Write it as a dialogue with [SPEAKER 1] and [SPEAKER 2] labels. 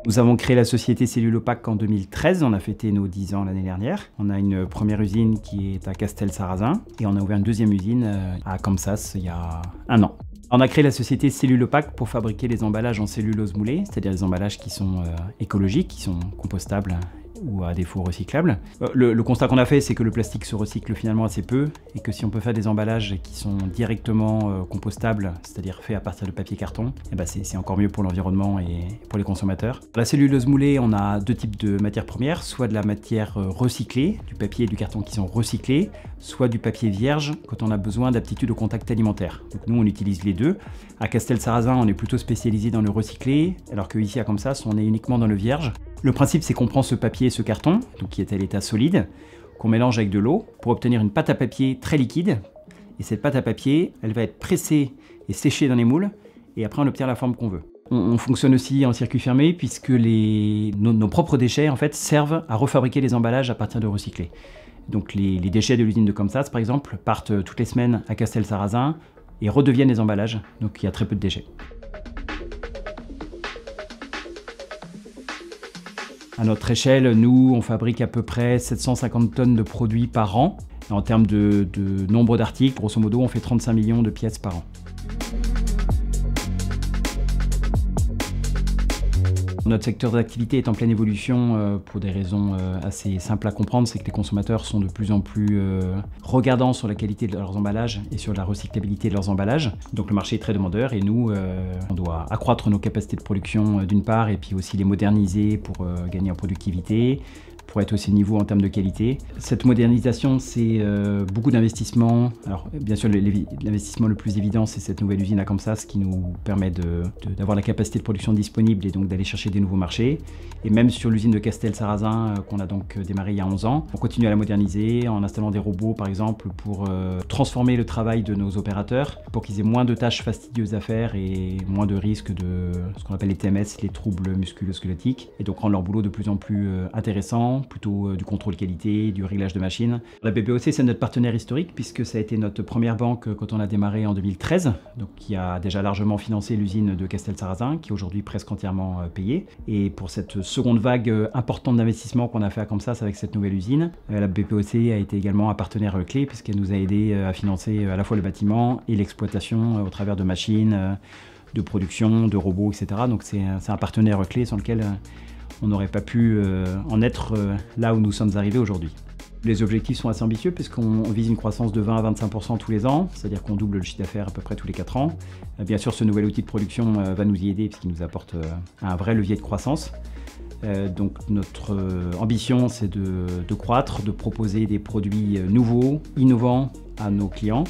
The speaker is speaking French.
[SPEAKER 1] Nous avons créé la société Cellulopac en 2013, on a fêté nos 10 ans l'année dernière. On a une première usine qui est à Castel-Sarrazin et on a ouvert une deuxième usine à Campsas il y a 1 an. On a créé la société Cellulopac pour fabriquer les emballages en cellulose moulée, c'est-à-dire les emballages qui sont écologiques, qui sont compostables ou à défaut recyclables. Le constat qu'on a fait, c'est que le plastique se recycle finalement assez peu et que si on peut faire des emballages qui sont directement compostables, c'est-à-dire faits à partir de papier carton, eh ben c'est encore mieux pour l'environnement et pour les consommateurs. La cellulose moulée, on a 2 types de matières premières, soit de la matière recyclée, du papier et du carton qui sont recyclés, soit du papier vierge quand on a besoin d'aptitude au contact alimentaire. Donc nous, on utilise les deux. À Castel-Sarrazin, on est plutôt spécialisé dans le recyclé, alors qu'ici à Campsas, on est uniquement dans le vierge. Le principe, c'est qu'on prend ce papier et ce carton, donc qui est à l'état solide, qu'on mélange avec de l'eau pour obtenir une pâte à papier très liquide. Et cette pâte à papier, elle va être pressée et séchée dans les moules, et après on obtient la forme qu'on veut. On fonctionne aussi en circuit fermé puisque nos propres déchets en fait, servent à refabriquer les emballages à partir de recyclés. Donc les déchets de l'usine de Campsas, par exemple, partent toutes les semaines à Castel-Sarrazin et redeviennent des emballages, donc il y a très peu de déchets. À notre échelle, nous, on fabrique à peu près 750 tonnes de produits par an. En termes de nombre d'articles, grosso modo, on fait 35 millions de pièces par an. Notre secteur d'activité est en pleine évolution pour des raisons assez simples à comprendre, c'est que les consommateurs sont de plus en plus regardants sur la qualité de leurs emballages et sur la recyclabilité de leurs emballages. Donc le marché est très demandeur et nous, on doit accroître nos capacités de production d'une part et puis aussi les moderniser pour gagner en productivité, pour être aussi niveau en termes de qualité. Cette modernisation, c'est beaucoup d'investissements. Alors bien sûr, l'investissement le plus évident, c'est cette nouvelle usine à Campsas qui nous permet d'avoir la capacité de production disponible et donc d'aller chercher des nouveaux marchés. Et même sur l'usine de Castel-Sarrazin, qu'on a donc démarré il y a 11 ans, on continue à la moderniser en installant des robots, par exemple, pour transformer le travail de nos opérateurs, pour qu'ils aient moins de tâches fastidieuses à faire et moins de risques de ce qu'on appelle les TMS, les troubles musculo-squelettiques, et donc rendre leur boulot de plus en plus intéressant, plutôt du contrôle qualité, du réglage de machines. La BPOC, c'est notre partenaire historique puisque ça a été notre première banque quand on a démarré en 2013, donc qui a déjà largement financé l'usine de Castel-Sarrazin, qui est aujourd'hui presque entièrement payée. Et pour cette seconde vague importante d'investissement qu'on a fait à Campsas avec cette nouvelle usine, la BPOC a été également un partenaire clé puisqu'elle nous a aidé à financer à la fois le bâtiment et l'exploitation au travers de machines, de production, de robots, etc. Donc c'est un partenaire clé sur lequel on n'aurait pas pu en être là où nous sommes arrivés aujourd'hui. Les objectifs sont assez ambitieux puisqu'on vise une croissance de 20 à 25% tous les ans, c'est-à-dire qu'on double le chiffre d'affaires à peu près tous les 4 ans. Bien sûr, ce nouvel outil de production va nous y aider puisqu'il nous apporte un vrai levier de croissance. Donc notre ambition, c'est de croître, de proposer des produits nouveaux, innovants à nos clients.